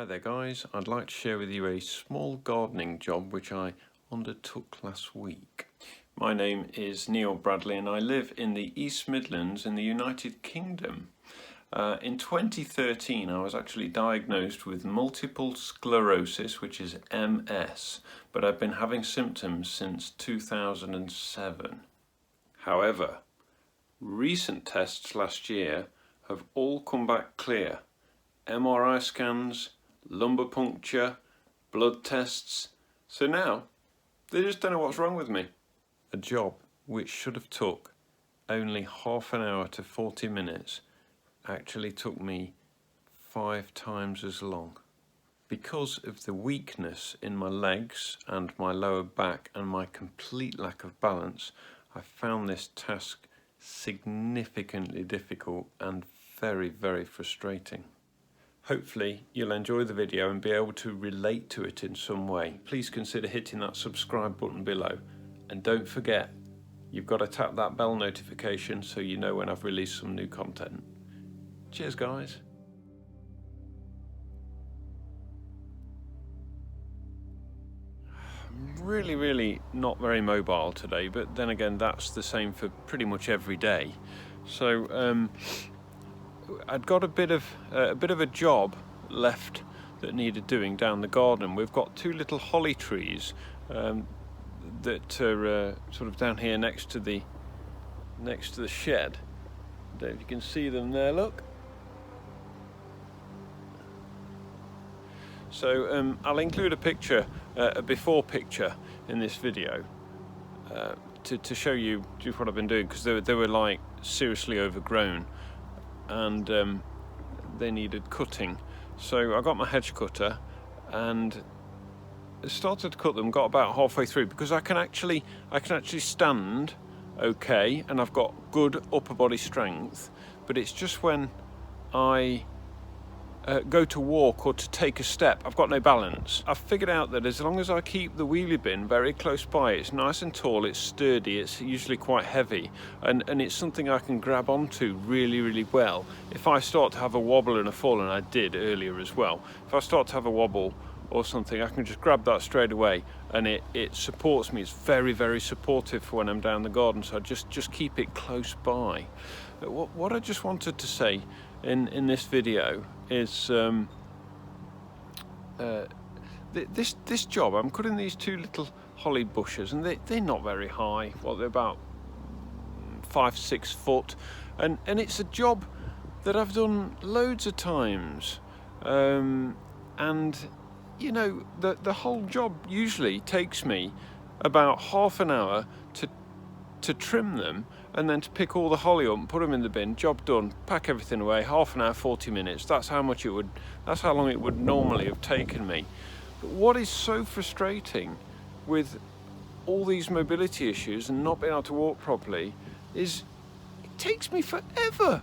Hi there guys, I'd like to share with you a small gardening job which I undertook last week. My name is Neil Bradley and I live in the East Midlands in the United Kingdom. In 2013 I was actually diagnosed with multiple sclerosis, which is MS, but I've been having symptoms since 2007. However, recent tests last year have all come back clear. MRI scans, lumbar puncture, blood tests. So now, they just don't know what's wrong with me. A job which should have took only half an hour to 40 minutes actually took me 5 times as long. Because of the weakness in my legs and my lower back and my complete lack of balance, I found this task significantly difficult and very, very frustrating. Hopefully you'll enjoy the video and be able to relate to it in some way. Please consider hitting that subscribe button below, and don't forget you've got to tap that bell notification so you know when I've released some new content. Cheers guys. I'm really not very mobile today, but then again that's the same for pretty much every day. So I'd got a bit of a job left that needed doing down the garden. We've got 2 little holly trees that are sort of down here next to the shed. I don't know if you can see them there, look. So I'll include a picture, a before picture in this video to show you just what I've been doing, because they were like seriously overgrown and they needed cutting. So I got my hedge cutter and started to cut them, got about halfway through, because I can actually stand okay and I've got good upper body strength, but it's just when I go to walk or to take a step, I've got no balance. I've figured out that as long as I keep the wheelie bin very close by, it's nice and tall, it's sturdy, it's usually quite heavy, and it's something I can grab onto really well. If I start to have a wobble and a fall, and I did earlier as well, if I start to have a wobble or something, I can just grab that straight away, and it supports me. It's very supportive for when I'm down the garden, so I just keep it close by. What I just wanted to say in this video is this job, I'm cutting these 2 little holly bushes, and they're not very high. Well, they're about 5-6 foot, and it's a job that I've done loads of times, and you know, the whole job usually takes me about half an hour to trim them, and then to pick all the holly up and put them in the bin. Job done, pack everything away, half an hour, 40 minutes. That's how long it would normally have taken me. But what is so frustrating with all these mobility issues and not being able to walk properly is it takes me forever.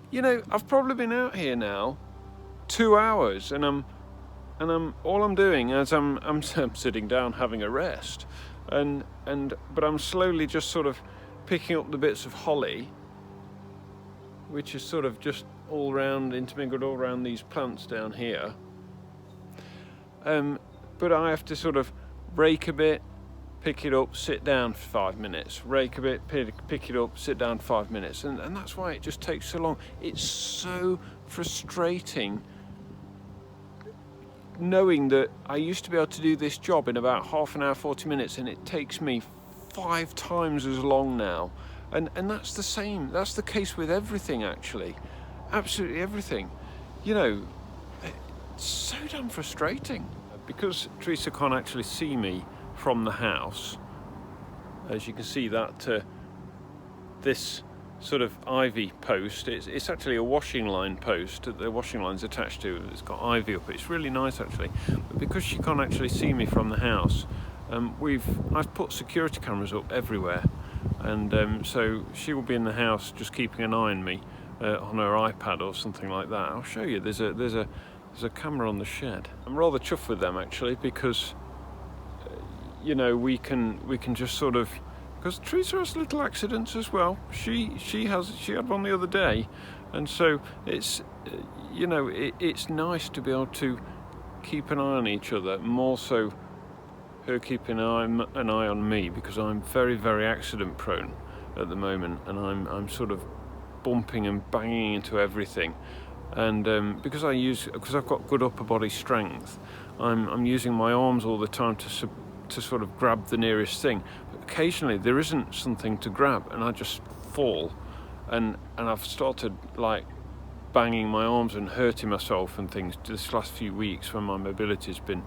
You know, I've probably been out here now 2 hours, and all I'm doing is I'm sitting down having a rest, but I'm slowly just sort of picking up the bits of holly, which is sort of just all round, intermingled all around these plants down here. But I have to sort of rake a bit, pick it up, sit down for 5 minutes, rake a bit, pick it up, sit down 5 minutes, and that's why it just takes so long. It's so frustrating knowing that I used to be able to do this job in about half an hour, 40 minutes, and it takes me 5 times as long now. And that's the same, that's the case with everything actually. Absolutely everything. You know, it's so damn frustrating. Because Teresa can't actually see me from the house, as you can see that this sort of ivy post, it's actually a washing line post that the washing line's attached to. It's got ivy up. It's really nice actually, but because she can't actually see me from the house, I've put security cameras up everywhere, and so she will be in the house just keeping an eye on me on her iPad or something like that. I'll show you. There's a camera on the shed. I'm rather chuffed with them actually, because you know, we can just sort of, because Teresa has little accidents as well. She had one the other day, and so it's you know, it's nice to be able to keep an eye on each other, more so her keeping an eye on me, because I'm very, very accident prone at the moment, and I'm sort of bumping and banging into everything. And because I've got good upper body strength, I'm using my arms all the time to sort of grab the nearest thing. But occasionally there isn't something to grab, and I just fall, and I've started like banging my arms and hurting myself and things this last few weeks when my mobility's been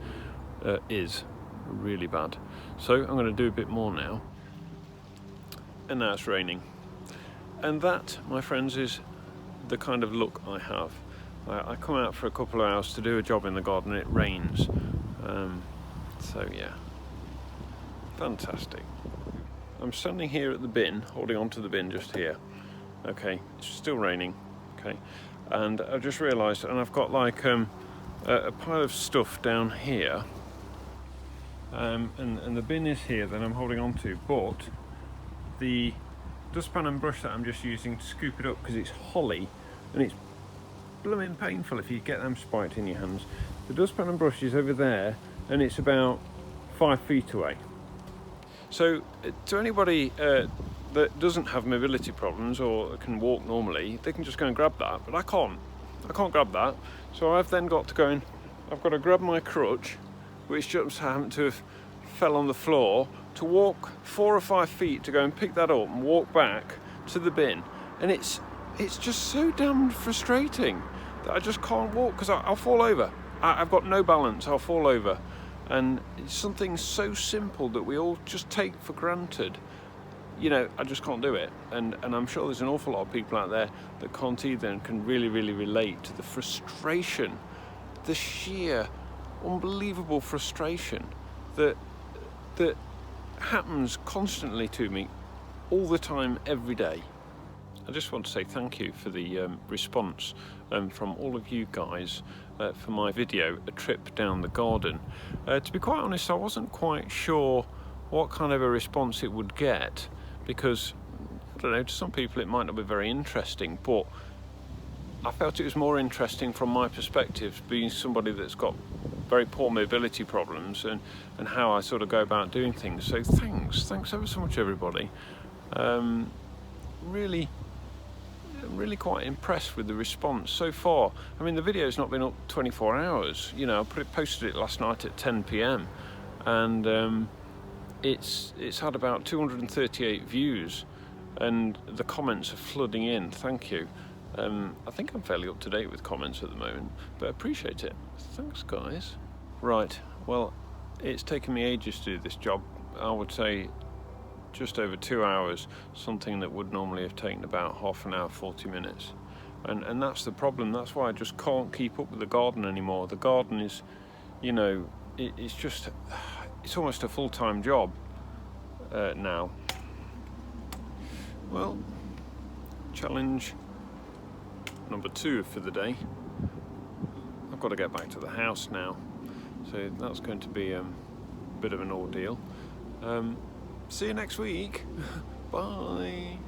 is really bad. So I'm going to do a bit more now. And now it's raining, and that, my friends, is the kind of look I have. I come out for a couple of hours to do a job in the garden and it rains. So yeah, fantastic. I'm standing here at the bin, holding on to the bin just here. Okay, it's still raining. Okay, and I've just realised, and I've got like a pile of stuff down here, and the bin is here that I'm holding on to, but the dustpan and brush that I'm just using to scoop it up, because it's holly and it's blooming painful if you get them spiked in your hands. The dustpan and brush is over there, and it's about 5 feet away. So to anybody that doesn't have mobility problems or can walk normally, they can just go and grab that, but I can't grab that. So I've then got to go and I've got to grab my crutch, which just happened to have fell on the floor, to walk 4 or 5 feet to go and pick that up and walk back to the bin. And it's just so damn frustrating that I just can't walk, because I'll fall over. I've got no balance, I'll fall over. And it's something so simple that we all just take for granted. You know, I just can't do it. And I'm sure there's an awful lot of people out there that can't either, and can really, really relate to the frustration, the sheer unbelievable frustration that happens constantly to me all the time, every day. I just want to say thank you for the response from all of you guys for my video, A Trip Down the Garden. To be quite honest, I wasn't quite sure what kind of a response it would get, because, I don't know, to some people it might not be very interesting, but I felt it was more interesting from my perspective, being somebody that's got very poor mobility problems, and how I sort of go about doing things. So thanks ever so much, everybody. Really quite impressed with the response so far. I mean, the video's not been up 24 hours. You know, I posted it last night at 10 p.m. and it's had about 238 views, and the comments are flooding in. Thank you. I think I'm fairly up to date with comments at the moment, but I appreciate it. Thanks, guys. Right, well, it's taken me ages to do this job. I would say just over 2 hours, something that would normally have taken about half an hour, 40 minutes. And that's the problem. That's why I just can't keep up with the garden anymore. The garden is, you know, it's almost a full-time job now. Well, challenge number 2 for the day. I've got to get back to the house now, so that's going to be a bit of an ordeal. See you next week. Bye.